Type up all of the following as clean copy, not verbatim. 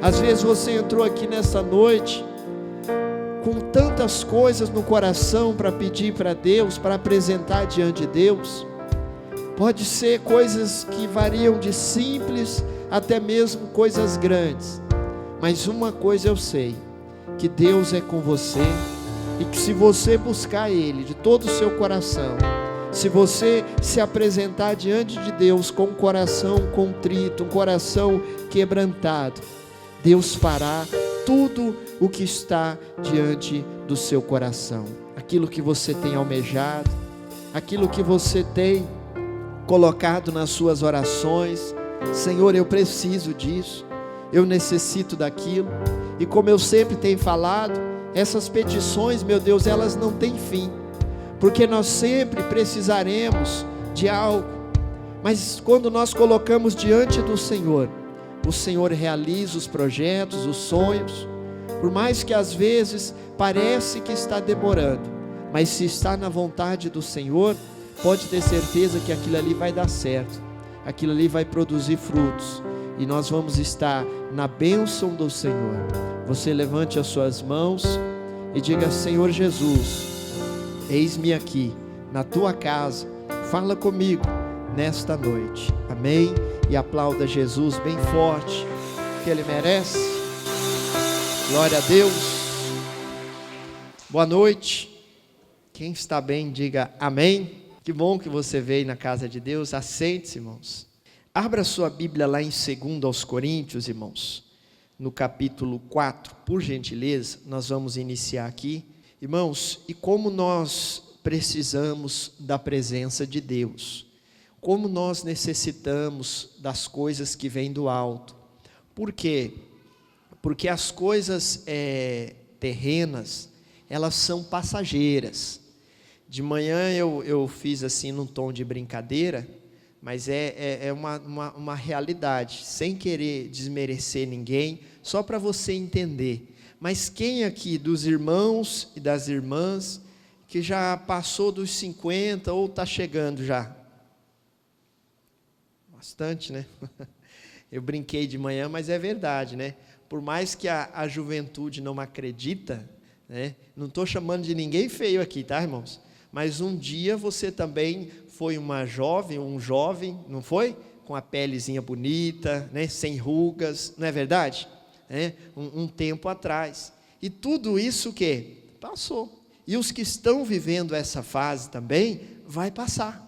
Às vezes você entrou aqui nessa noite com tantas coisas no coração para pedir para Deus, para apresentar diante de Deus. Pode ser coisas que variam de simples até mesmo coisas grandes, mas uma coisa eu sei, que Deus é com você, e que se você buscar Ele de todo o seu coração, se você se apresentar diante de Deus com um coração contrito, um coração quebrantado, Deus fará tudo o que está diante do seu coração, aquilo que você tem almejado, aquilo que você tem colocado nas suas orações. Senhor, eu preciso disso, eu necessito daquilo. E como eu sempre tenho falado, essas petições, meu Deus, elas não têm fim, porque nós sempre precisaremos de algo, mas quando nós colocamos diante do Senhor, o Senhor realiza os projetos, os sonhos, por mais que às vezes parece que está demorando, mas se está na vontade do Senhor, pode ter certeza que aquilo ali vai dar certo, aquilo ali vai produzir frutos, e nós vamos estar na bênção do Senhor. Você levante as suas mãos e diga: Senhor Jesus, eis-me aqui na tua casa, fala comigo nesta noite, amém? E aplauda Jesus bem forte, que Ele merece. Glória a Deus. Boa noite. Quem está bem, diga amém. Que bom que você veio na casa de Deus. Assente-se, irmãos. Abra sua Bíblia lá em 2 Coríntios, irmãos, no capítulo 4, por gentileza. Nós vamos iniciar aqui, irmãos, e como nós precisamos da presença de Deus, como nós necessitamos das coisas que vêm do alto. Por quê? Porque as coisas terrenas, elas são passageiras. De manhã eu fiz assim num tom de brincadeira, mas é uma realidade, sem querer desmerecer ninguém, só para você entender. Mas quem aqui dos irmãos e das irmãs que já passou dos 50 ou está chegando já? Bastante, né? Eu brinquei de manhã, mas é verdade, né? Por mais que a juventude não acredita, né? Não estou chamando de ninguém feio aqui, tá, irmãos? Mas um dia você também foi uma jovem, um jovem, não foi? Com a pelezinha bonita, né? Sem rugas, não é verdade? Um tempo atrás. E tudo isso o quê? Passou. E os que estão vivendo essa fase também, vai passar.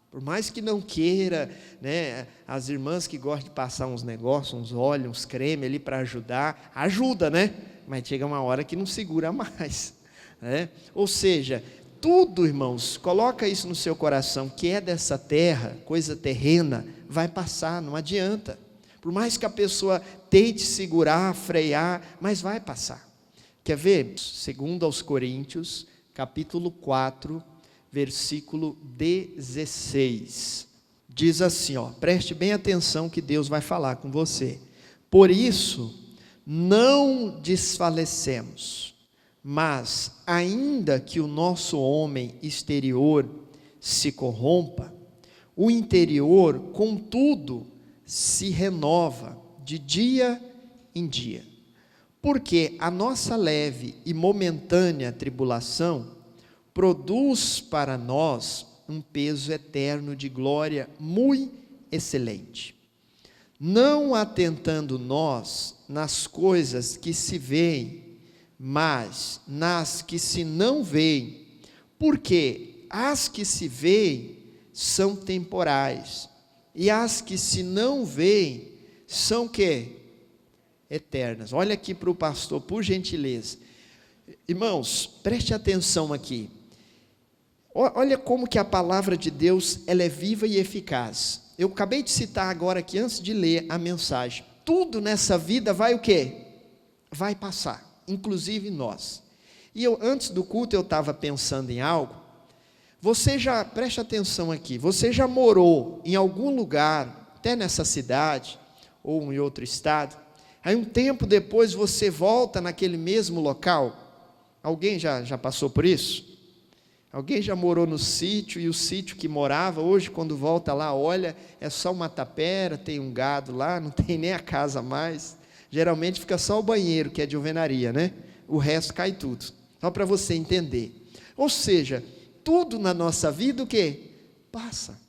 Por mais que não queira, né? As irmãs que gostam de passar uns negócios, uns óleos, uns cremes ali para ajudar, ajuda, né? Mas chega uma hora que não segura mais, né? Ou seja, tudo, irmãos, coloca isso no seu coração, que é dessa terra, coisa terrena, vai passar, não adianta. Por mais que a pessoa tente segurar, frear, mas vai passar. Quer ver? 2 Coríntios, capítulo 4, versículo 16. Diz assim, preste bem atenção que Deus vai falar com você. Por isso, não desfalecemos, mas ainda que o nosso homem exterior se corrompa, o interior, contudo, se renova de dia em dia. Porque a nossa leve e momentânea tribulação produz para nós um peso eterno de glória muito excelente. Não atentando nós nas coisas que se veem, mas nas que se não veem, porque as que se veem são temporais, e as que se não veem são quê? Eternas. Olha aqui para o pastor, por gentileza. Irmãos, preste atenção aqui. Olha como que a palavra de Deus, ela é viva e eficaz. Eu acabei de citar agora aqui, antes de ler a mensagem. Tudo nessa vida vai o quê? Vai passar, inclusive nós. E antes do culto, eu estava pensando em algo. Preste atenção aqui, você já morou em algum lugar, até nessa cidade, ou em outro estado, aí um tempo depois você volta naquele mesmo local? Alguém já passou por isso? Alguém já morou no sítio, e o sítio que morava, hoje quando volta lá, olha, é só uma tapera, tem um gado lá, não tem nem a casa mais, Geralmente fica só o banheiro, que é de alvenaria, né? O resto cai tudo. Só para você entender. Ou seja, tudo na nossa vida o quê? Passa.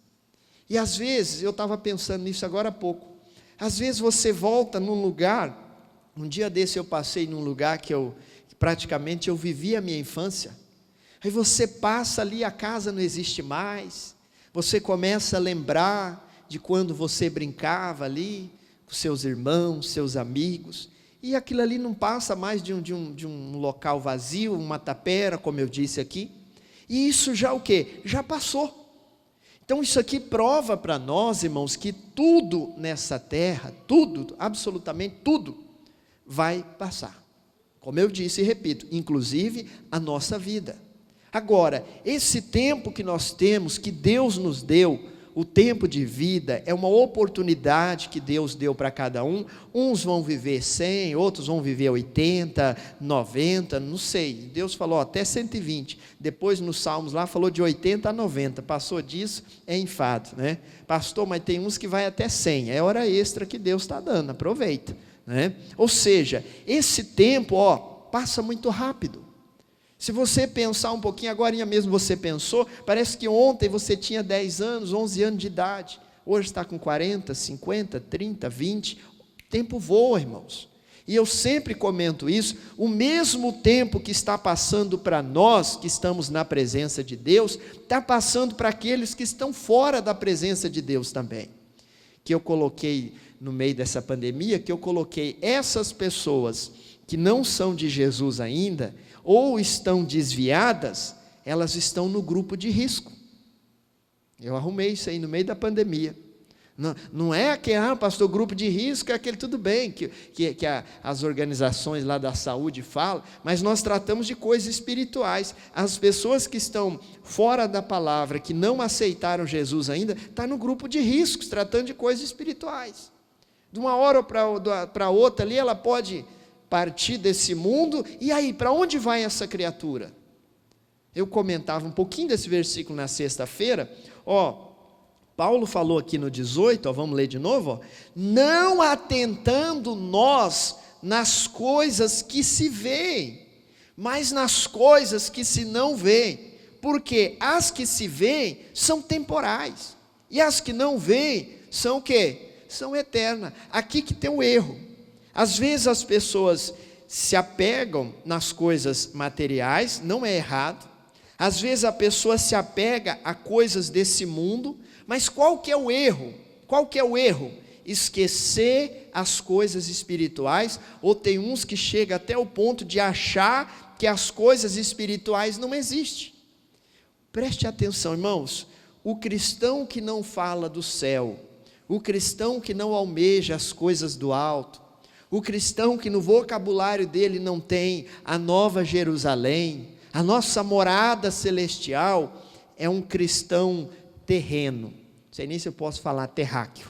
E às vezes, eu estava pensando nisso agora há pouco, às vezes você volta num lugar, um dia desse eu passei num lugar que praticamente eu vivi a minha infância, aí você passa ali, a casa não existe mais, você começa a lembrar de quando você brincava ali, com seus irmãos, seus amigos, e aquilo ali não passa mais de um local vazio, uma tapera, como eu disse aqui, e isso já o quê? Já passou. Então isso aqui prova para nós, irmãos, que tudo nessa terra, tudo, absolutamente tudo, vai passar. Como eu disse e repito, inclusive a nossa vida. Agora, esse tempo que nós temos, que Deus nos deu, o tempo de vida, é uma oportunidade que Deus deu para cada um. Uns vão viver 100, outros vão viver 80, 90, não sei. Deus falou até 120. Depois nos Salmos lá falou de 80 a 90. Passou disso, é enfado, né? Pastor, mas tem uns que vai até 100. É hora extra que Deus está dando, aproveita, né? Ou seja, esse tempo, passa muito rápido. Se você pensar um pouquinho, agora mesmo você pensou, parece que ontem você tinha 10 anos, 11 anos de idade, hoje está com 40, 50, 30, 20, o tempo voa, irmãos, e eu sempre comento isso, o mesmo tempo que está passando para nós, que estamos na presença de Deus, está passando para aqueles que estão fora da presença de Deus também, que eu coloquei no meio dessa pandemia, que eu coloquei essas pessoas que não são de Jesus ainda, ou estão desviadas, elas estão no grupo de risco. Eu arrumei isso aí no meio da pandemia. Não é que, pastor, grupo de risco é aquele, tudo bem, que as organizações lá da saúde falam, mas nós tratamos de coisas espirituais. As pessoas que estão fora da palavra, que não aceitaram Jesus ainda, estão no grupo de riscos, tratando de coisas espirituais. De uma hora para outra ali, ela pode partir desse mundo, e aí, para onde vai essa criatura? Eu comentava um pouquinho desse versículo na sexta-feira, Paulo falou aqui no 18, vamos ler de novo, não atentando nós nas coisas que se veem, mas nas coisas que se não veem, porque as que se veem são temporais, e as que não veem são o quê? São eternas. Aqui que tem o erro. Às vezes as pessoas se apegam nas coisas materiais, não é errado. Às vezes a pessoa se apega a coisas desse mundo, mas qual que é o erro? Qual que é o erro? Esquecer as coisas espirituais, ou tem uns que chegam até o ponto de achar que as coisas espirituais não existem. Preste atenção, irmãos, o cristão que não fala do céu, o cristão que não almeja as coisas do alto, o cristão que no vocabulário dele não tem a nova Jerusalém, a nossa morada celestial, é um cristão terreno. Não sei nem se eu posso falar terráqueo.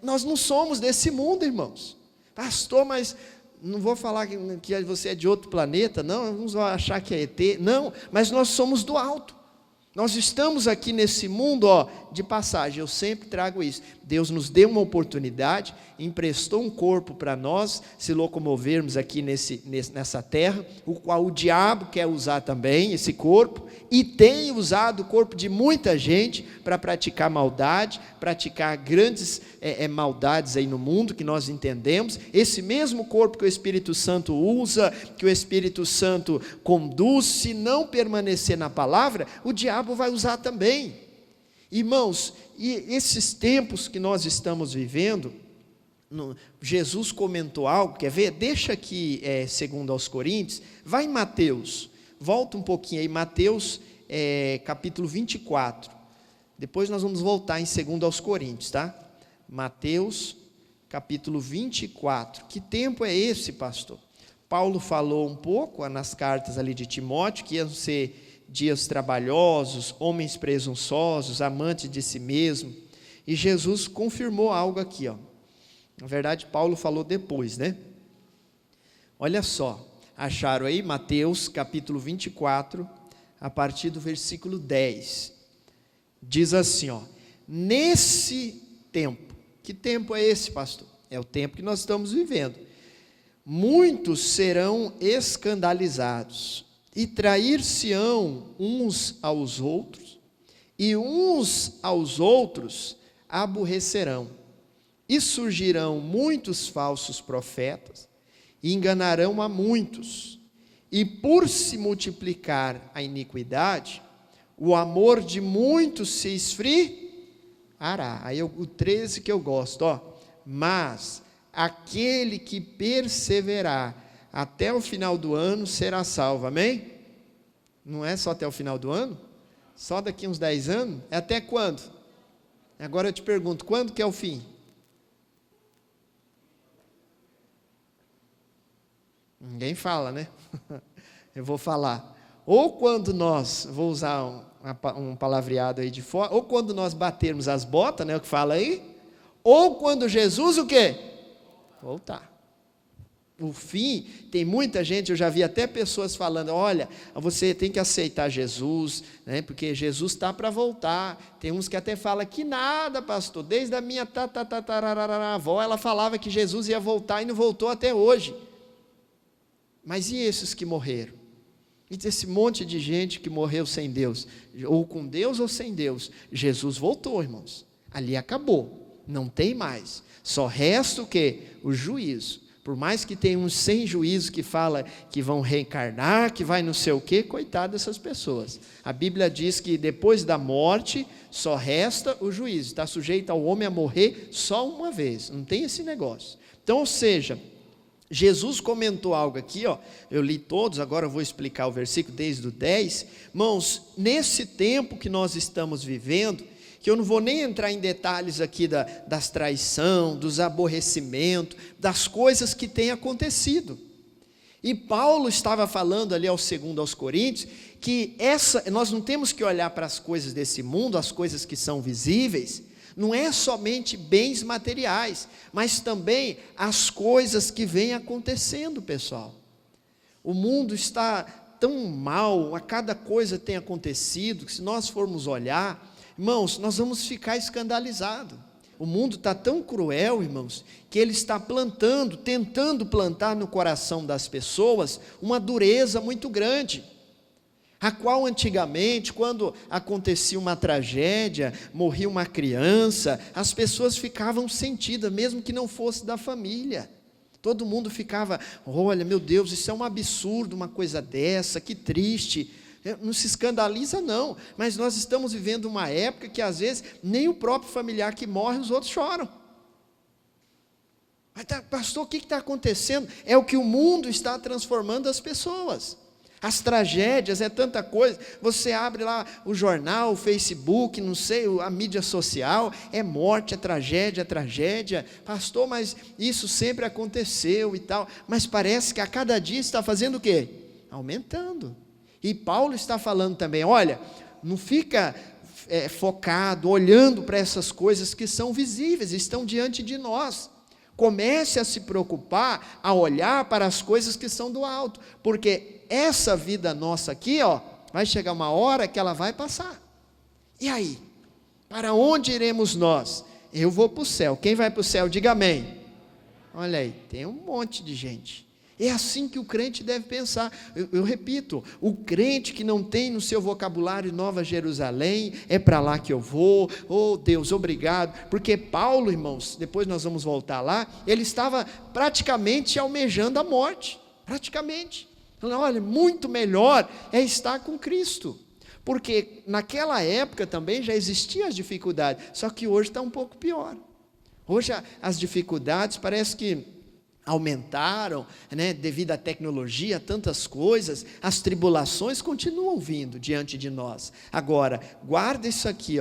Nós não somos desse mundo, irmãos. Pastor, mas não vou falar que você é de outro planeta, não, vamos achar que é ET. Não, mas nós somos do alto. Nós estamos aqui nesse mundo de passagem, eu sempre trago isso. Deus nos deu uma oportunidade, emprestou um corpo para nós se locomovermos aqui nessa terra, o qual o diabo quer usar também, esse corpo, e tem usado o corpo de muita gente para praticar maldade, praticar grandes maldades aí no mundo, que nós entendemos. Esse mesmo corpo que o Espírito Santo usa, que o Espírito Santo conduz, se não permanecer na palavra, o diabo vai usar também. Irmãos, e esses tempos que nós estamos vivendo, Jesus comentou algo, quer ver? Deixa aqui, segundo aos Coríntios, vai em Mateus, volta um pouquinho aí, Mateus capítulo 24, depois nós vamos voltar em segundo aos Coríntios, tá? Mateus capítulo 24, que tempo é esse, pastor? Paulo falou um pouco nas cartas ali de Timóteo, que iam ser dias trabalhosos, homens presunçosos, amantes de si mesmo, e Jesus confirmou algo aqui, na verdade Paulo falou depois, né? Olha só, acharam aí Mateus capítulo 24, a partir do versículo 10, diz assim, nesse tempo, que tempo é esse, pastor? É o tempo que nós estamos vivendo. Muitos serão escandalizados e trair-se-ão uns aos outros, e uns aos outros aborrecerão. E surgirão muitos falsos profetas, e enganarão a muitos. E por se multiplicar a iniquidade, o amor de muitos se esfriará. Aí o 13 que eu gosto, mas aquele que perseverar até o final do ano será salvo, amém? Não é só até o final do ano? Só daqui uns 10 anos? É até quando? Agora eu te pergunto, quando que é o fim? Ninguém fala, né? Eu vou falar. Ou quando nós, vou usar um palavreado aí de fora, ou quando nós batermos as botas, né, o que fala aí, ou quando Jesus o quê? Voltar. O fim, tem muita gente, eu já vi até pessoas falando, olha, você tem que aceitar Jesus, né, porque Jesus está para voltar. Tem uns que até falam, que nada, pastor, desde a minha avó, ela falava que Jesus ia voltar e não voltou até hoje. Mas e esses que morreram? E esse monte de gente que morreu sem Deus, ou com Deus ou sem Deus, Jesus voltou, irmãos, ali acabou, não tem mais, só resta o quê? O juízo. Por mais que tenha uns sem juízo que fala que vão reencarnar, que vai não sei o quê, coitado dessas pessoas. A Bíblia diz que depois da morte só resta o juízo, está sujeito ao homem a morrer só uma vez, não tem esse negócio. Então, ou seja, Jesus comentou algo aqui, eu li todos, agora eu vou explicar o versículo desde o 10. Irmãos, nesse tempo que nós estamos vivendo, que eu não vou nem entrar em detalhes aqui das traições, dos aborrecimentos, das coisas que têm acontecido. E Paulo estava falando ali aos Coríntios, que nós não temos que olhar para as coisas desse mundo, as coisas que são visíveis, não é somente bens materiais, mas também as coisas que vêm acontecendo, pessoal. O mundo está tão mal, a cada coisa tem acontecido, que se nós formos olhar, irmãos, nós vamos ficar escandalizados. O mundo está tão cruel, irmãos, que ele está tentando plantar no coração das pessoas uma dureza muito grande, a qual antigamente, quando acontecia uma tragédia, morria uma criança, as pessoas ficavam sentidas, mesmo que não fosse da família. Todo mundo ficava, olha, meu Deus, isso é um absurdo, uma coisa dessa, que triste. Não se escandaliza não, mas nós estamos vivendo uma época que às vezes nem o próprio familiar que morre, os outros choram. Mas, pastor, o que está acontecendo? É o que o mundo está transformando as pessoas. As tragédias, é tanta coisa, você abre lá o jornal, o Facebook, não sei, a mídia social, é morte, é tragédia, pastor, mas isso sempre aconteceu e tal, mas parece que a cada dia está fazendo o quê? Aumentando. E Paulo está falando também, olha, não fica focado, olhando para essas coisas que são visíveis, estão diante de nós. Comece a se preocupar, a olhar para as coisas que são do alto, porque essa vida nossa aqui, vai chegar uma hora que ela vai passar. E aí? Para onde iremos nós? Eu vou para o céu. Quem vai para o céu? Diga amém. Olha aí, tem um monte de gente. É assim que o crente deve pensar. Eu repito, o crente que não tem no seu vocabulário Nova Jerusalém, é para lá que eu vou, oh Deus, obrigado, porque Paulo, irmãos, depois nós vamos voltar lá, ele estava praticamente almejando a morte, praticamente, olha, muito melhor é estar com Cristo, porque naquela época também já existiam as dificuldades, só que hoje está um pouco pior. Hoje as dificuldades parece que aumentaram, né, devido à tecnologia, tantas coisas, as tribulações continuam vindo diante de nós. Agora, guarda isso aqui,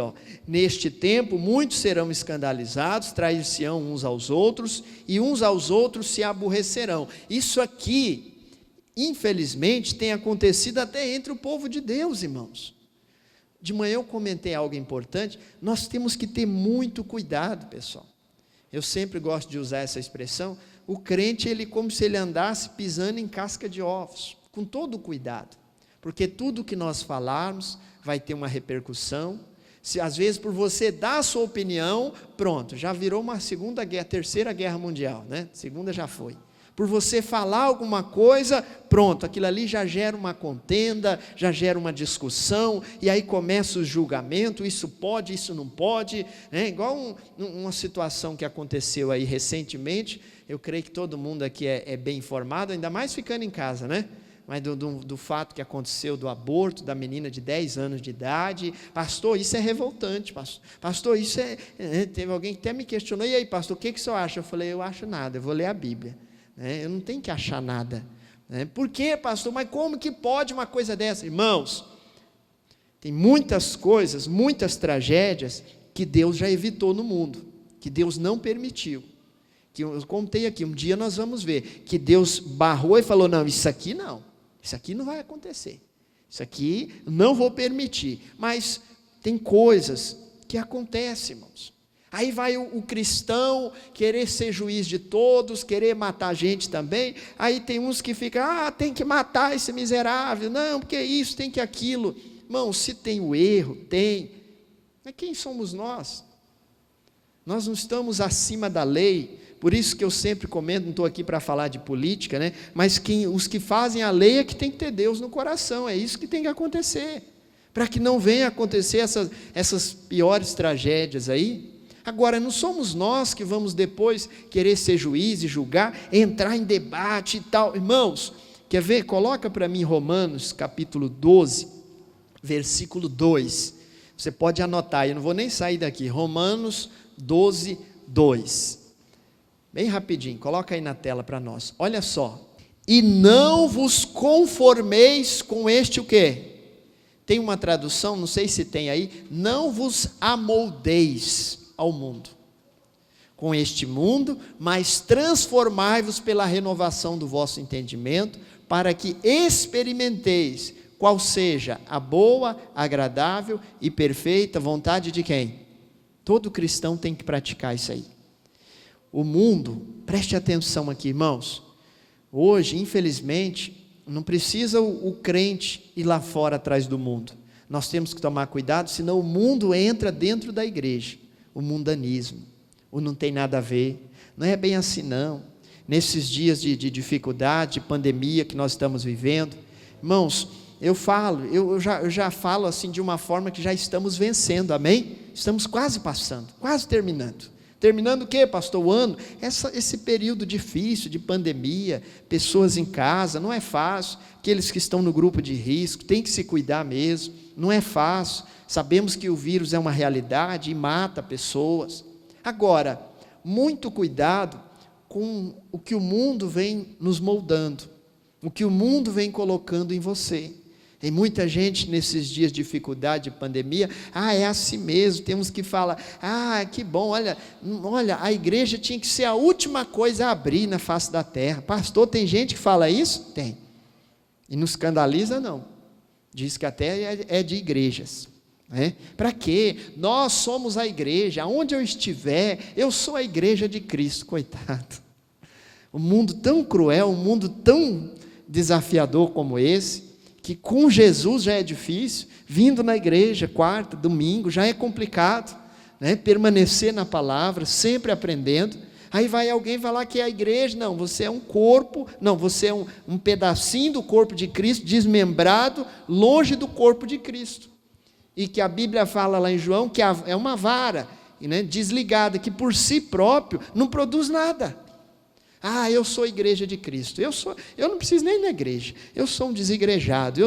neste tempo muitos serão escandalizados, trair-se-ão uns aos outros, e uns aos outros se aborrecerão. Isso aqui, infelizmente, tem acontecido até entre o povo de Deus, irmãos. De manhã eu comentei algo importante, nós temos que ter muito cuidado, pessoal. Eu sempre gosto de usar essa expressão. O crente, ele como se ele andasse pisando em casca de ovos, com todo o cuidado, porque tudo que nós falarmos vai ter uma repercussão, Se às vezes por você dar a sua opinião, pronto, já virou uma segunda guerra, terceira guerra mundial, né? Segunda já foi. Por você falar alguma coisa, pronto, aquilo ali já gera uma contenda, já gera uma discussão, e aí começa o julgamento, isso pode, isso não pode, né? Igual uma situação que aconteceu aí recentemente, eu creio que todo mundo aqui é bem informado, ainda mais ficando em casa, né? Mas do fato que aconteceu do aborto da menina de 10 anos de idade. Pastor, isso é revoltante, pastor, isso teve alguém que até me questionou, e aí pastor, o que o senhor acha? Eu falei, eu acho nada, eu vou ler a Bíblia, eu não tenho que achar nada, por quê pastor, mas como que pode uma coisa dessa? Irmãos, tem muitas coisas, muitas tragédias que Deus já evitou no mundo, que Deus não permitiu, que eu contei aqui, um dia nós vamos ver, que Deus barrou e falou, não, isso aqui não vai acontecer, isso aqui não vou permitir, mas tem coisas que acontecem, irmãos. Aí vai o cristão querer ser juiz de todos, querer matar gente também, aí tem uns que ficam, tem que matar esse miserável, não, porque isso, tem que aquilo. Irmão, se tem o erro, tem, mas quem somos nós? Nós não estamos acima da lei. Por isso que eu sempre comento, não estou aqui para falar de política, né? Mas os que fazem a lei é que tem que ter Deus no coração, é isso que tem que acontecer, para que não venha acontecer essas piores tragédias aí. Agora, não somos nós que vamos depois querer ser juiz e julgar, entrar em debate e tal. Irmãos, quer ver? Coloca para mim Romanos capítulo 12, versículo 2, você pode anotar, eu não vou nem sair daqui, Romanos 12, 2, bem rapidinho, coloca aí na tela para nós, olha só, e não vos conformeis com este o quê? Tem uma tradução, não sei se tem aí, não vos amoldeis ao mundo, com este mundo, mas transformai-vos pela renovação do vosso entendimento, para que experimenteis qual seja a boa, agradável e perfeita vontade de quem? Todo cristão tem que praticar isso aí. O mundo, preste atenção aqui, irmãos, hoje, infelizmente, não precisa o crente ir lá fora atrás do mundo, nós temos que tomar cuidado, senão o mundo entra dentro da igreja, o mundanismo, o não tem nada a ver, não é bem assim não, nesses dias de dificuldade, de pandemia que nós estamos vivendo, irmãos, eu já falo assim de uma forma que já estamos vencendo, amém? Estamos quase passando, quase terminando o que, pastor? O ano, esse período difícil de pandemia, pessoas em casa, não é fácil, aqueles que estão no grupo de risco, tem que se cuidar mesmo, não é fácil, sabemos que o vírus é uma realidade e mata pessoas. Agora, muito cuidado com o que o mundo vem nos moldando, o que o mundo vem colocando em você. Tem muita gente nesses dias de dificuldade, de pandemia, é assim mesmo, temos que falar, que bom, olha, a igreja tinha que ser a última coisa a abrir na face da terra. Pastor, tem gente que fala isso? Tem. E não escandaliza não, diz que até é de igrejas. Para quê? Nós somos a igreja, aonde eu estiver, eu sou a igreja de Cristo, coitado. Um mundo tão cruel, um mundo tão desafiador como esse, que com Jesus já é difícil, vindo na igreja, quarta, domingo, já é complicado, permanecer na palavra, sempre aprendendo, aí vai alguém falar que é a igreja, não, você é um corpo, não, você é um pedacinho do corpo de Cristo, desmembrado, longe do corpo de Cristo, e que a Bíblia fala lá em João, que é uma vara, desligada, que por si próprio não produz nada. Eu sou a igreja de Cristo, eu não preciso nem ir na igreja, eu sou um desigrejado,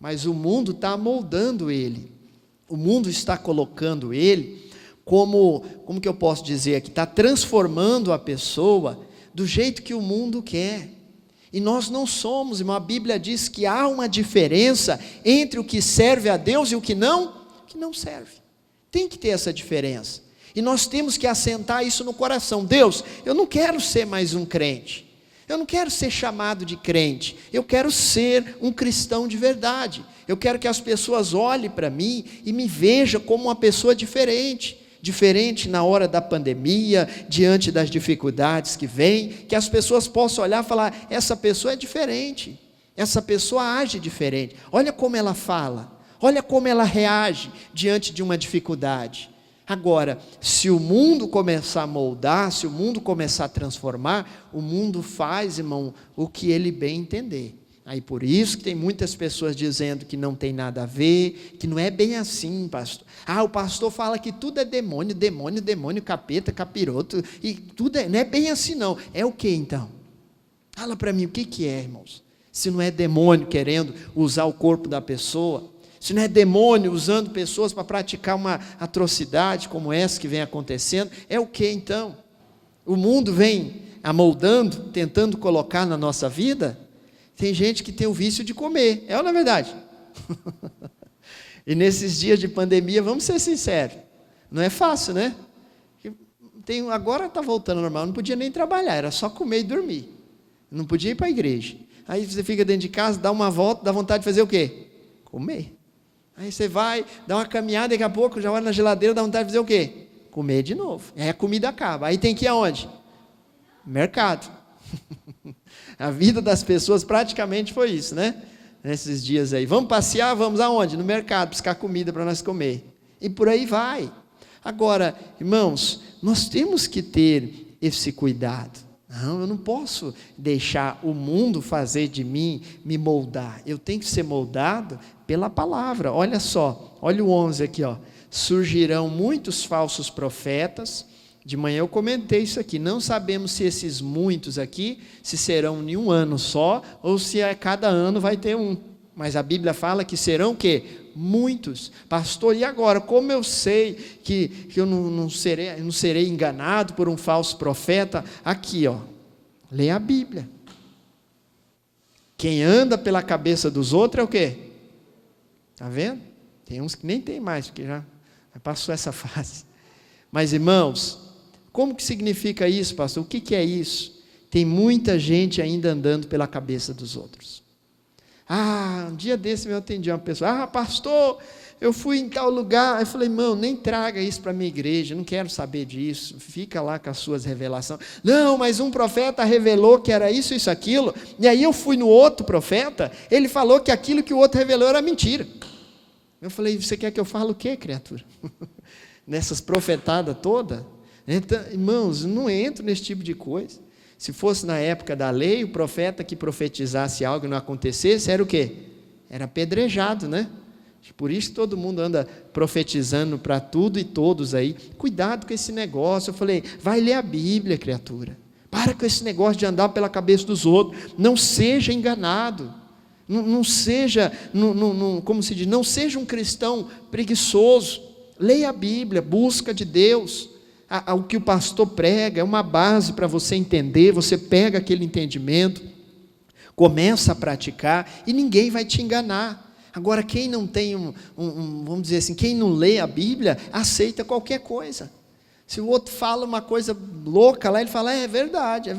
mas o mundo está moldando ele, o mundo está colocando ele, como que eu posso dizer aqui, está transformando a pessoa do jeito que o mundo quer, e nós não somos, irmão, a Bíblia diz que há uma diferença entre o que serve a Deus e o que não serve, tem que ter essa diferença, e nós temos que assentar isso no coração. Deus, eu não quero ser mais um crente, eu não quero ser chamado de crente, eu quero ser um cristão de verdade, eu quero que as pessoas olhem para mim e me vejam como uma pessoa diferente na hora da pandemia, diante das dificuldades que vêm, que as pessoas possam olhar e falar, essa pessoa é diferente, essa pessoa age diferente, olha como ela fala, Olha como ela reage diante de uma dificuldade. Agora, se o mundo começar a moldar, se o mundo começar a transformar, o mundo faz, irmão, o que ele bem entender. Aí por isso que tem muitas pessoas dizendo que não tem nada a ver, que não é bem assim, pastor. O pastor fala que tudo é demônio, demônio, demônio, capeta, capiroto, e tudo não é bem assim não. É o que então? Fala para mim, o que é, irmãos? Se não é demônio querendo usar o corpo da pessoa, se não é demônio usando pessoas para praticar uma atrocidade como essa que vem acontecendo, é o que então? O mundo vem amoldando, tentando colocar na nossa vida. Tem gente que tem o vício de comer, é ou não é verdade? E nesses dias de pandemia, vamos ser sinceros, não é fácil, né? Agora está voltando ao normal, não podia nem trabalhar, era só comer e dormir, não podia ir para a igreja. Aí você fica dentro de casa, dá uma volta, dá vontade de fazer o quê? Comer. Aí você vai, dá uma caminhada, daqui a pouco já olha na geladeira, dá vontade de fazer o quê? Comer de novo. Aí a comida acaba, aí tem que ir aonde? Mercado. A vida das pessoas praticamente foi isso, né? Nesses dias aí, vamos passear, vamos aonde? No mercado, buscar comida para nós comer, e por aí vai. Agora, irmãos, nós temos que ter esse cuidado. Não, eu não posso deixar o mundo fazer de mim, me moldar, eu tenho que ser moldado pela palavra. Olha só, olha o 11 aqui, ó. Surgirão muitos falsos profetas. De manhã eu comentei isso aqui, não sabemos se esses muitos aqui, se serão em um ano só, ou se a cada ano vai ter um, mas a Bíblia fala que serão o quê? Muitos. Pastor, e agora, como eu sei que eu não serei enganado por um falso profeta? Aqui, ó, leia a Bíblia. Quem anda pela cabeça dos outros é o quê? Está vendo? Tem uns que nem tem mais, porque já passou essa fase. Mas irmãos, como que significa isso, pastor? O que é isso? Tem muita gente ainda andando pela cabeça dos outros. Um dia desse eu atendi uma pessoa, pastor, eu fui em tal lugar, eu falei, irmão, nem traga isso para a minha igreja, não quero saber disso, fica lá com as suas revelações. Não, mas um profeta revelou que era isso, isso, aquilo, e aí eu fui no outro profeta, ele falou que aquilo que o outro revelou era mentira. Eu falei, você quer que eu fale o quê, criatura? Nessas profetadas todas? Então, irmãos, não entro nesse tipo de coisa. Se fosse na época da lei, o profeta que profetizasse algo e não acontecesse, era o quê? Era apedrejado, né? Por isso que todo mundo anda profetizando para tudo e todos aí. Cuidado com esse negócio. Eu falei, vai ler a Bíblia, criatura. Para com esse negócio de andar pela cabeça dos outros. Não seja enganado. Não seja, como se diz, não seja um cristão preguiçoso. Leia a Bíblia, busca de Deus. O que o pastor prega é uma base para você entender, você pega aquele entendimento, começa a praticar e ninguém vai te enganar. Agora, quem não tem vamos dizer assim, quem não lê a Bíblia, aceita qualquer coisa. Se o outro fala uma coisa louca lá, ele fala, é verdade,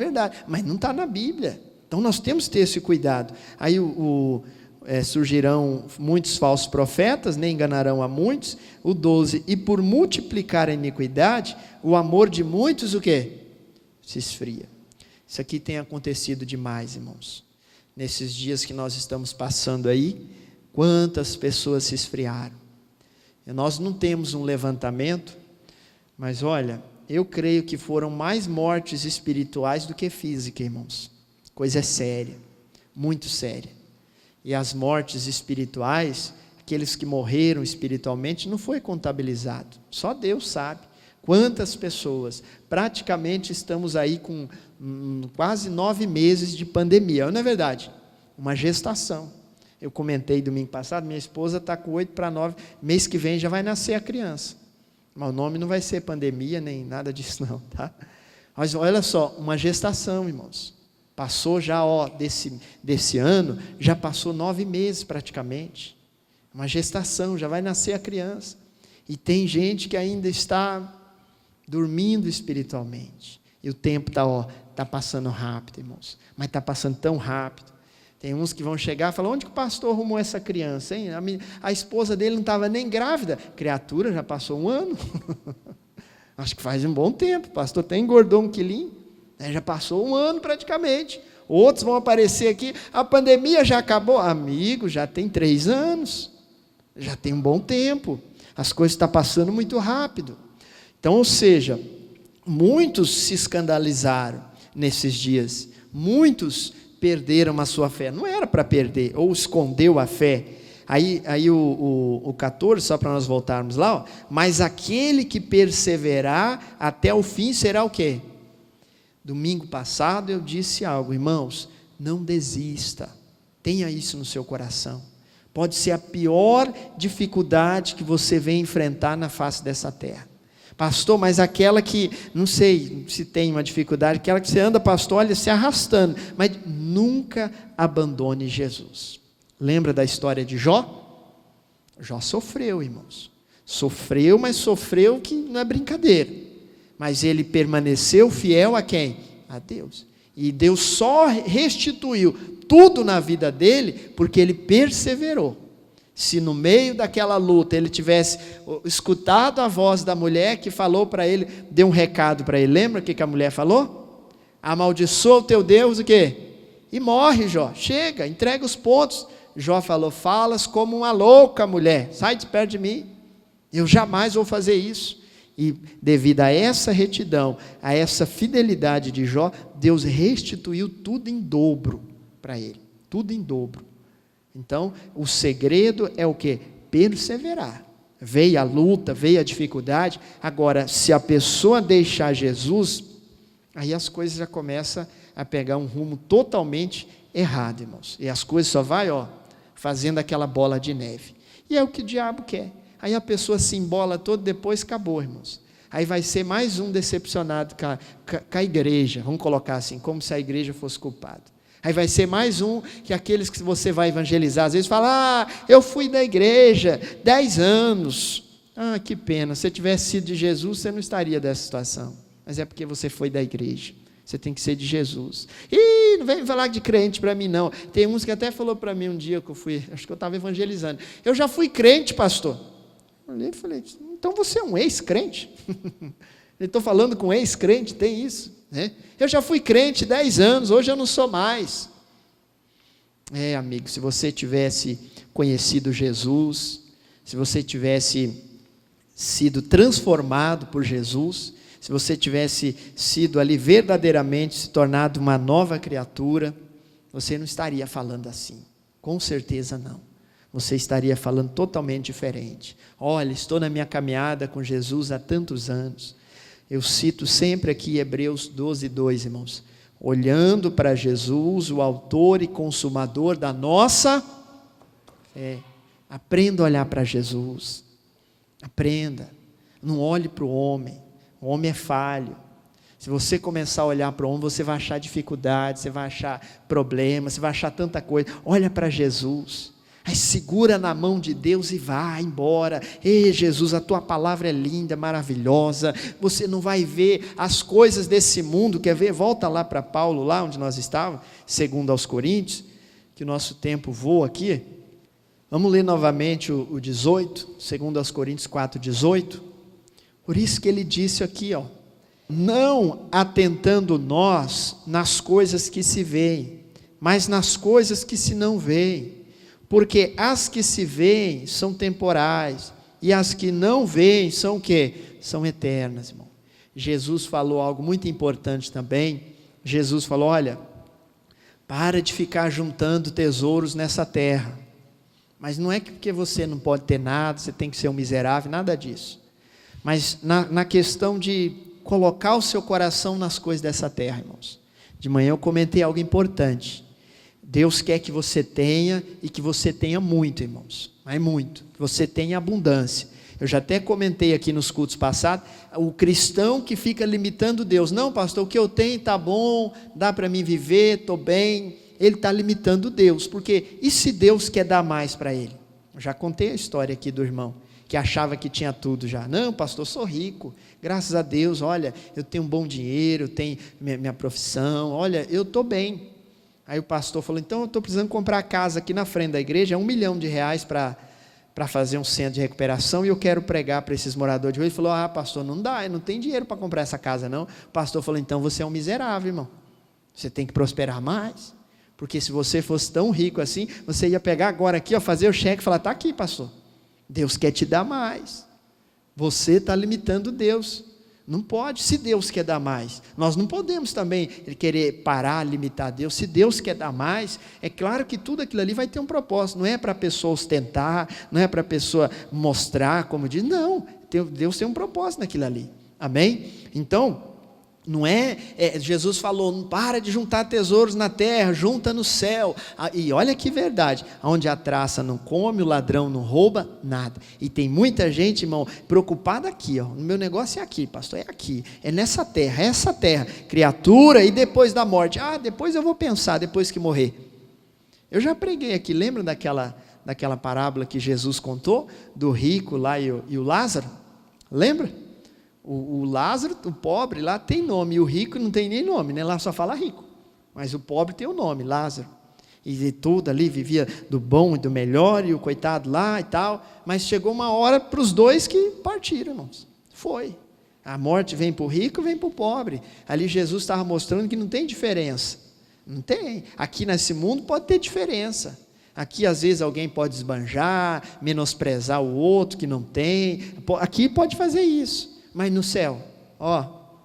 mas não está na Bíblia. Então nós temos que ter esse cuidado. Aí surgirão muitos falsos profetas, nem enganarão a muitos. O 12, e por multiplicar a iniquidade, o amor de muitos, o quê? Se esfria. Isso aqui tem acontecido demais, irmãos. Nesses dias que nós estamos passando aí, quantas pessoas se esfriaram. E nós não temos um levantamento, mas olha, eu creio que foram mais mortes espirituais do que físicas, irmãos. Coisa séria, muito séria. E as mortes espirituais, aqueles que morreram espiritualmente, não foi contabilizado. Só Deus sabe quantas pessoas. Praticamente estamos aí com quase 9 meses de pandemia. Não é verdade? Uma gestação. Eu comentei domingo passado, minha esposa está com 8 para 9, mês que vem já vai nascer a criança. Mas o nome não vai ser pandemia, nem nada disso não, tá? Mas olha só, uma gestação, irmãos. Passou já, desse ano, já passou 9 meses praticamente. Uma gestação, já vai nascer a criança. E tem gente que ainda está dormindo espiritualmente. E o tempo está passando rápido, irmãos. Mas está passando tão rápido. Tem uns que vão chegar e falar, onde que o pastor arrumou essa criança, hein? A esposa dele não estava nem grávida. Criatura, já passou 1 ano. Acho que faz um bom tempo. O pastor até engordou 1 quilinho. Já passou 1 ano praticamente. Outros vão aparecer aqui, a pandemia já acabou. Amigo, já tem 3 anos. Já tem um bom tempo. As coisas estão passando muito rápido. Então, ou seja, muitos se escandalizaram nesses dias. Muitos perderam a sua fé. Não era para perder, ou escondeu a fé. Aí o 14, só para nós voltarmos lá, ó, mas aquele que perseverar até o fim será o quê? Domingo passado eu disse algo, irmãos, não desista, tenha isso no seu coração. Pode ser a pior dificuldade que você vem enfrentar na face dessa terra. Pastor, mas aquela que, não sei se tem uma dificuldade, aquela que você anda, pastor, olha, se arrastando, mas nunca abandone Jesus. Lembra da história de Jó? Jó sofreu, irmãos. Sofreu, mas sofreu que não é brincadeira. Mas ele permaneceu fiel a quem? A Deus. E Deus só restituiu tudo na vida dele porque ele perseverou. Se no meio daquela luta ele tivesse escutado a voz da mulher que falou para ele, deu um recado para ele. Lembra o que a mulher falou? Amaldiçoa o teu Deus, o quê? E morre, Jó. Chega, entrega os pontos. Jó falou, falas como uma louca mulher, sai de perto de mim, eu jamais vou fazer isso. E devido a essa retidão, a essa fidelidade de Jó, Deus restituiu tudo em dobro para ele, tudo em dobro. Então, o segredo é o quê? Perseverar. Veio a luta, veio a dificuldade, agora, se a pessoa deixar Jesus, aí as coisas já começam a pegar um rumo totalmente errado, irmãos. E as coisas só vai, fazendo aquela bola de neve. E é o que o diabo quer. Aí a pessoa se embola toda, depois acabou, irmãos. Aí vai ser mais um decepcionado com a igreja, vamos colocar assim, como se a igreja fosse culpada. Aí vai ser mais um que aqueles que você vai evangelizar, às vezes fala, eu fui da igreja 10 anos. Que pena, se você tivesse sido de Jesus, você não estaria dessa situação. Mas é porque você foi da igreja. Você tem que ser de Jesus. Não vem falar de crente para mim não. Tem uns que até falou para mim um dia que eu fui, acho que eu estava evangelizando. Eu já fui crente, pastor. Eu falei, então você é um ex-crente? Eu estou falando com ex-crente, tem isso, né? Eu já fui crente 10 anos, hoje eu não sou mais. Amigo, se você tivesse conhecido Jesus, se você tivesse sido transformado por Jesus, se você tivesse sido ali verdadeiramente se tornado uma nova criatura, você não estaria falando assim, com certeza não. Você estaria falando totalmente diferente. Olha, estou na minha caminhada com Jesus há tantos anos. Eu cito sempre aqui Hebreus 12:2, irmãos. Olhando para Jesus, o autor e consumador da nossa fé. Aprenda a olhar para Jesus. Aprenda. Não olhe para o homem. O homem é falho. Se você começar a olhar para o homem, você vai achar dificuldades, você vai achar problemas, você vai achar tanta coisa. Olha para Jesus. Aí segura na mão de Deus e vai embora. Ei, Jesus, a tua palavra é linda, maravilhosa. Você não vai ver as coisas desse mundo. Quer ver? Volta lá para Paulo, lá onde nós estávamos, 2 aos Coríntios, que o nosso tempo voa aqui. Vamos ler novamente o 18, 2 aos Coríntios 4:18. Por isso que ele disse aqui, não atentando nós nas coisas que se veem, mas nas coisas que se não veem. Porque as que se veem são temporais, e as que não veem são o quê? São eternas, irmão. Jesus falou algo muito importante também. Jesus falou, olha, para de ficar juntando tesouros nessa terra. Mas não é que porque você não pode ter nada, você tem que ser um miserável, nada disso. Mas na questão de colocar o seu coração nas coisas dessa terra, irmãos. De manhã eu comentei algo importante. Deus quer que você tenha, e que você tenha muito, irmãos, mas muito, que você tenha abundância. Eu já até comentei aqui nos cultos passados, o cristão que fica limitando Deus, não pastor, o que eu tenho está bom, dá para mim viver, estou bem, ele está limitando Deus, porque e se Deus quer dar mais para ele? Eu já contei a história aqui do irmão, que achava que tinha tudo já, não pastor, sou rico, graças a Deus, olha, eu tenho um bom dinheiro, eu tenho minha profissão, olha, eu estou bem. Aí o pastor falou, então eu estou precisando comprar a casa aqui na frente da igreja, R$1 milhão para fazer um centro de recuperação, e eu quero pregar para esses moradores de rua. Ele falou, pastor, não dá, eu não tenho dinheiro para comprar essa casa não. O pastor falou, então você é um miserável, irmão, você tem que prosperar mais, porque se você fosse tão rico assim, você ia pegar agora aqui, fazer o cheque e falar, está aqui pastor, Deus quer te dar mais. Você está limitando Deus. Não pode, se Deus quer dar mais. Nós não podemos também querer parar, limitar Deus. Se Deus quer dar mais, é claro que tudo aquilo ali vai ter um propósito. Não é para a pessoa ostentar, não é para a pessoa mostrar, como diz. Não, Deus tem um propósito naquilo ali. Amém? Então, não Jesus falou, não para de juntar tesouros na terra, junta no céu. E olha que verdade, onde a traça não come, o ladrão não rouba nada. E tem muita gente, irmão, preocupada aqui, ó. O meu negócio é aqui, pastor, é aqui, é nessa terra, essa terra, criatura, e depois da morte, depois eu vou pensar, depois que morrer. Eu já preguei aqui, lembra daquela parábola que Jesus contou, do rico lá e o Lázaro? Lembra? O Lázaro, o pobre lá tem nome, e o rico não tem nem nome, né? Lá só fala rico, mas o pobre tem o nome, Lázaro, e tudo ali, vivia do bom e do melhor, e o coitado lá e tal, mas chegou uma hora para os dois que partiram, irmãos, a morte vem para o rico, vem para o pobre. Ali Jesus estava mostrando que não tem diferença, não tem, aqui nesse mundo pode ter diferença, aqui às vezes alguém pode esbanjar, menosprezar o outro que não tem, aqui pode fazer isso. Mas no céu,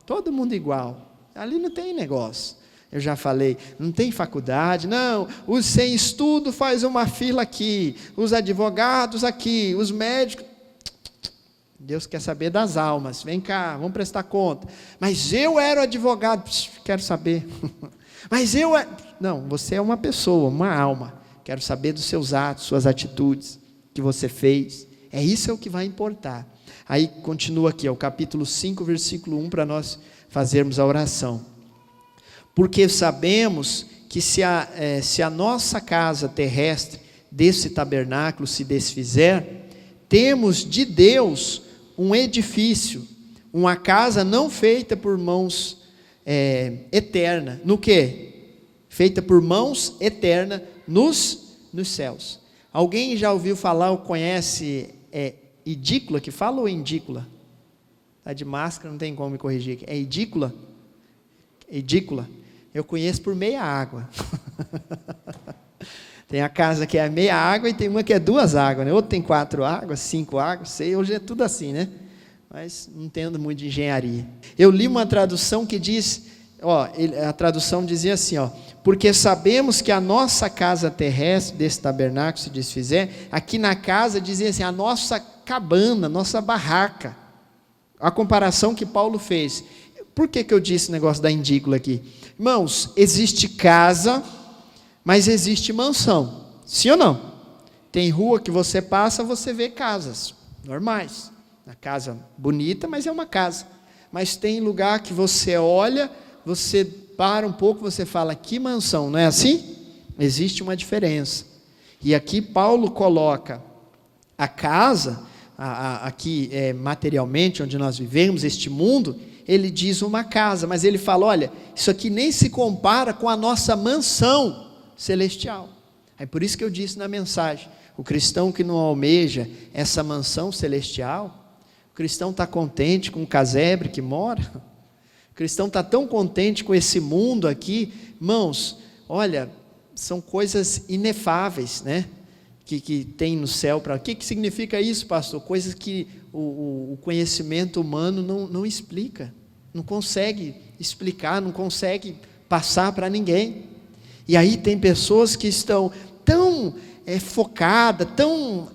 todo mundo igual, ali não tem negócio, eu já falei, não tem faculdade, não, os sem estudo faz uma fila aqui, os advogados aqui, os médicos, Deus quer saber das almas, vem cá, vamos prestar conta, mas eu era advogado, quero saber, não, você é uma pessoa, uma alma, quero saber dos seus atos, suas atitudes, que você fez, isso é o que vai importar. Aí continua aqui, o capítulo 5, versículo 1, para nós fazermos a oração. Porque sabemos que se a nossa casa terrestre desse tabernáculo se desfizer, temos de Deus um edifício, uma casa não feita por mãos eterna. No quê? Feita por mãos eterna nos céus. Alguém já ouviu falar ou conhece edícula, que fala ou edícula? Está de máscara, não tem como me corrigir aqui. É edícula? Edícula. Eu conheço por meia água. Tem a casa que é meia água e tem uma que é 2 águas, né? Outra tem 4 águas, 5 águas, sei, hoje é tudo assim, né? Mas não entendo muito de engenharia. Eu li uma tradução que diz, a tradução dizia assim, porque sabemos que a nossa casa terrestre, desse tabernáculo se desfizer, aqui na casa dizia assim, a nossa cabana, nossa barraca, a comparação que Paulo fez. Por que eu disse o negócio da edícula aqui? Irmãos, existe casa, mas existe mansão, sim ou não? Tem rua que você passa, você vê casas normais, uma casa bonita, mas é uma casa, mas tem lugar que você olha, você para um pouco, você fala, que mansão, não é assim? Existe uma diferença, e aqui Paulo coloca a casa, aqui materialmente, onde nós vivemos, este mundo, ele diz uma casa, mas ele fala, olha, isso aqui nem se compara com a nossa mansão celestial. É por isso que eu disse na mensagem, o cristão que não almeja essa mansão celestial, o cristão está contente com o casebre que mora, o cristão está tão contente com esse mundo aqui, irmãos, olha, são coisas inefáveis, né? Que tem no céu. O que significa isso, pastor? Coisas que o conhecimento humano não explica, não consegue explicar, não consegue passar para ninguém. E aí tem pessoas que estão tão focadas, tão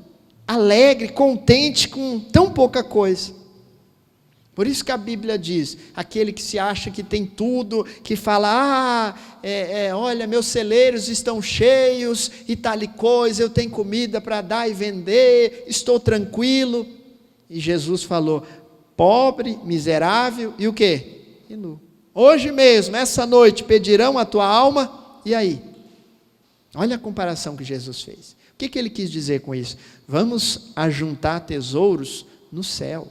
alegre, contente com tão pouca coisa. Por isso que a Bíblia diz, aquele que se acha que tem tudo, que fala, olha, meus celeiros estão cheios, e tal e coisa, eu tenho comida para dar e vender, estou tranquilo. E Jesus falou, pobre, miserável, e o quê? E nu. Hoje mesmo, essa noite, pedirão a tua alma, e aí? Olha a comparação que Jesus fez. O que ele quis dizer com isso? Vamos ajuntar tesouros no céu.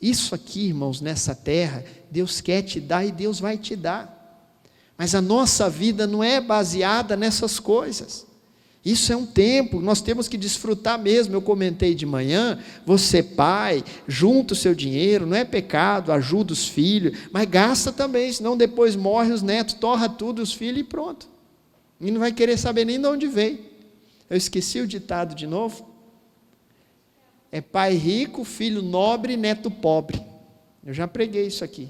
Isso aqui, irmãos, nessa terra, Deus quer te dar e Deus vai te dar. Mas a nossa vida não é baseada nessas coisas. Isso é um tempo, nós temos que desfrutar mesmo. Eu comentei de manhã, você pai, junta o seu dinheiro, não é pecado, ajuda os filhos, mas gasta também, senão depois morre os netos, torra tudo os filhos e pronto. E não vai querer saber nem de onde veio. Eu esqueci o ditado de novo. é pai rico, filho nobre e neto pobre. Eu já preguei isso aqui.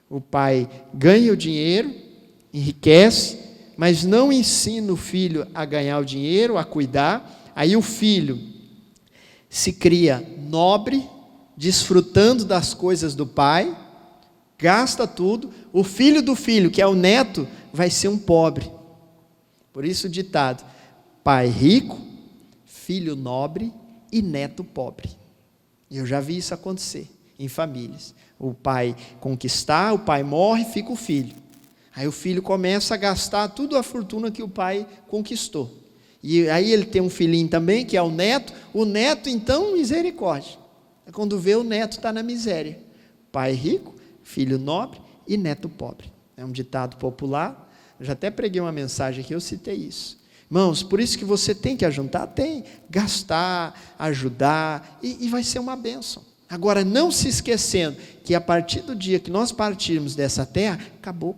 O pai ganha o dinheiro, enriquece, mas não ensina o filho a ganhar o dinheiro, a cuidar. Aí o filho se cria nobre, desfrutando das coisas do pai, gasta tudo. O filho do filho, que é o neto, vai ser um pobre. Por isso o ditado: pai rico, filho nobre e neto pobre. Eu já vi isso acontecer em famílias. O pai conquistar, o pai morre, fica o filho. Aí o filho começa a gastar toda a fortuna que o pai conquistou. E aí ele tem um filhinho também, que é o neto então, misericórdia. Quando vê, o neto está na miséria. Pai rico, filho nobre e neto pobre. É um ditado popular. Eu já até preguei uma mensagem aqui, eu citei isso. Irmãos, por isso que você tem que ajuntar, gastar, ajudar, e vai ser uma bênção. Agora, não se esquecendo que a partir do dia que nós partirmos dessa terra, acabou.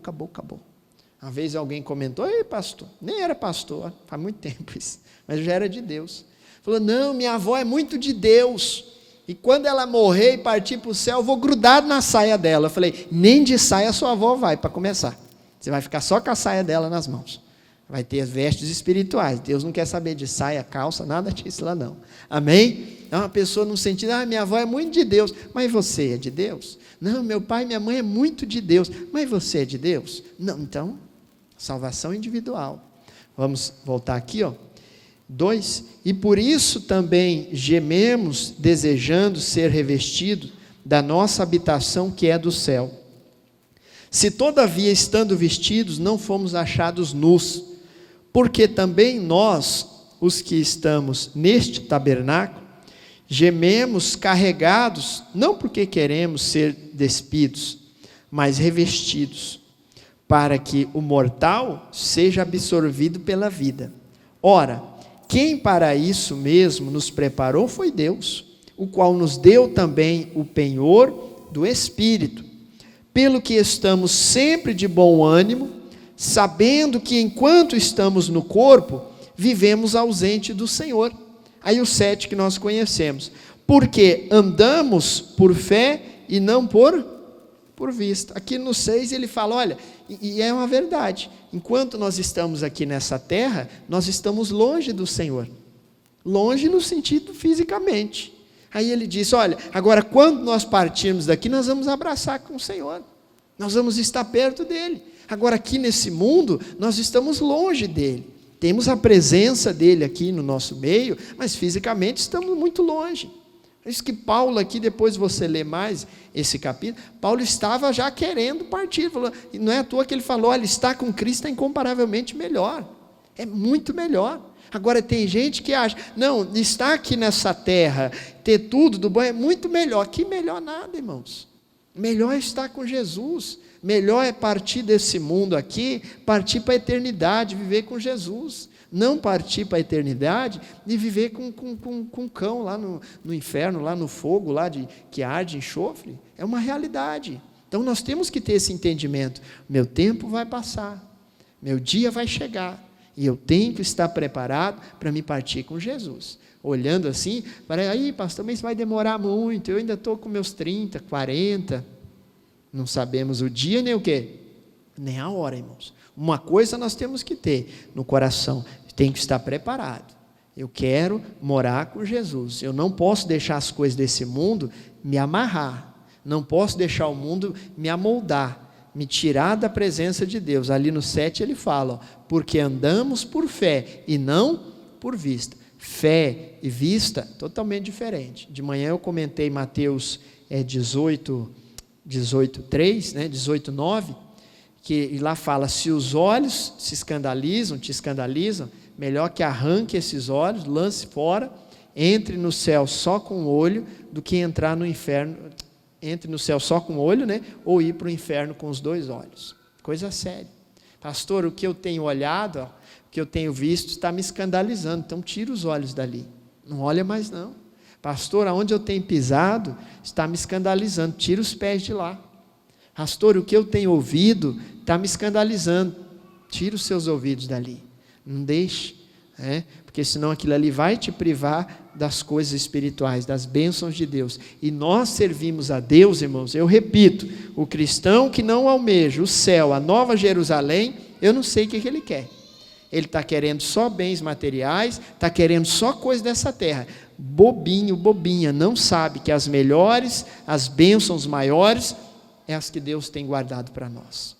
Uma vez alguém comentou: ei, pastor, nem era pastor, faz muito tempo isso, mas já era de Deus. Falou: não, minha avó é muito de Deus, e quando ela morrer e partir para o céu, eu vou grudado na saia dela. Eu falei: nem de saia a sua avó vai, para começar. Você vai ficar só com a saia dela nas mãos. Vai ter as vestes espirituais. Deus não quer saber de saia, calça, nada disso lá não. Amém? É uma pessoa no sentido: minha avó é muito de Deus. Mas você é de Deus? Não, meu pai e minha mãe é muito de Deus. Mas você é de Deus? Não, então, salvação individual. Vamos voltar aqui, 2. E por isso também gememos, desejando ser revestidos da nossa habitação que é do céu. Se todavia, estando vestidos, não fomos achados nus, porque também nós, os que estamos neste tabernáculo, gememos carregados, não porque queremos ser despidos, mas revestidos, para que o mortal seja absorvido pela vida. Ora, quem para isso mesmo nos preparou foi Deus, o qual nos deu também o penhor do Espírito, pelo que estamos sempre de bom ânimo, sabendo que enquanto estamos no corpo, vivemos ausente do Senhor. Aí o 7 que nós conhecemos: porque andamos por fé e não por vista. Aqui no 6 ele fala: olha, e é uma verdade, enquanto nós estamos aqui nessa terra, nós estamos longe do Senhor, longe no sentido fisicamente. Aí ele diz: olha, agora quando nós partirmos daqui, nós vamos abraçar com o Senhor, nós vamos estar perto dele. Agora aqui nesse mundo, nós estamos longe dele, temos a presença dele aqui no nosso meio, mas fisicamente estamos muito longe. É isso que Paulo aqui, depois você lê mais esse capítulo, Paulo estava já querendo partir, falou, e não é à toa que ele falou: olha, estar com Cristo é incomparavelmente melhor, é muito melhor. Agora tem gente que acha: não, estar aqui nessa terra, ter tudo do bom é muito melhor. Que melhor nada, irmãos. Melhor é estar com Jesus, melhor é partir desse mundo aqui, partir para a eternidade, viver com Jesus. Não partir para a eternidade e viver com cão lá no inferno, lá no fogo, lá que arde enxofre. É uma realidade. Então nós temos que ter esse entendimento: meu tempo vai passar, meu dia vai chegar, e eu tenho que estar preparado para me partir com Jesus. Olhando assim, aí pastor, mas vai demorar muito, eu ainda estou com meus 30, 40, não sabemos o dia nem o quê? Nem a hora, irmãos. Uma coisa nós temos que ter no coração: tem que estar preparado. Eu quero morar com Jesus, eu não posso deixar as coisas desse mundo me amarrar, não posso deixar o mundo me amoldar, me tirar da presença de Deus. Ali no 7 ele fala: porque andamos por fé e não por vista. Fé e vista, totalmente diferente. De manhã eu comentei Mateus 18:3, né, 18:9, que lá fala: se os olhos te escandalizam, melhor que arranque esses olhos, lance fora, entre no céu só com o olho, do que entrar no inferno, entre no céu só com o olho, né, ou ir para o inferno com os 2 olhos. Coisa séria. Pastor, o que eu tenho olhado, o que eu tenho visto está me escandalizando, então tira os olhos dali, não olha mais não. Pastor, aonde eu tenho pisado está me escandalizando, tira os pés de lá. Pastor, o que eu tenho ouvido está me escandalizando, tira os seus ouvidos dali, não deixe. Porque senão aquilo ali vai te privar das coisas espirituais, das bênçãos de Deus. E nós servimos a Deus, irmãos, eu repito, o cristão que não almeja o céu, a nova Jerusalém, eu não sei o que ele quer. Ele está querendo só bens materiais, está querendo só coisa dessa terra. Bobinho, bobinha, não sabe que as melhores, as bênçãos maiores, é as que Deus tem guardado para nós.